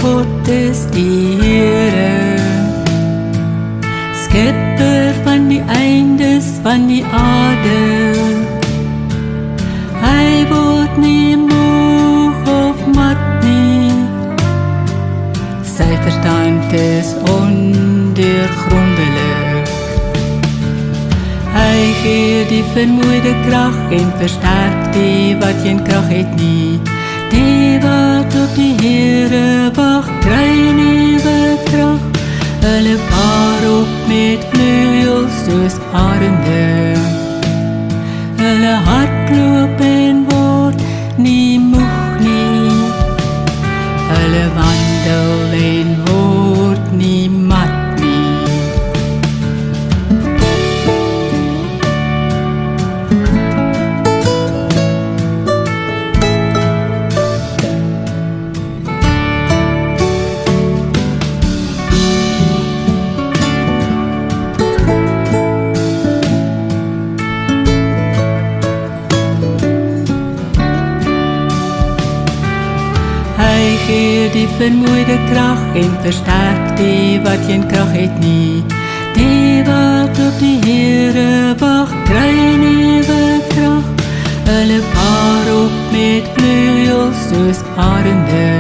God is die Heere, Skepper van die eindes van die aarde. Hy word nie moeg of mat nie, sy verstand is ondeurgrondelik. Hy gee die vermoeide krag en versterk die wat geen krag het nie. Die wat op die Heere wag, kry nuwe krag. Hulle vaar op met vleuels soos arende. Hulle hardloop en word nie moeg nie. Hulle wandel en word nie mat nie. Hy gee die vermoeide krag en versterk die wat geen krag het nie. Die wat op die Heere wag, kry nuwe krag. Hulle vaar op met vleuels soos arende.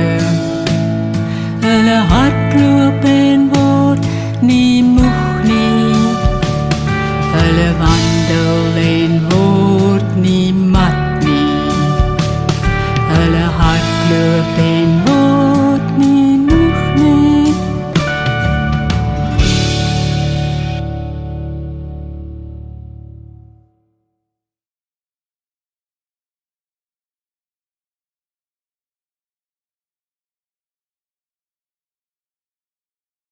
Hulle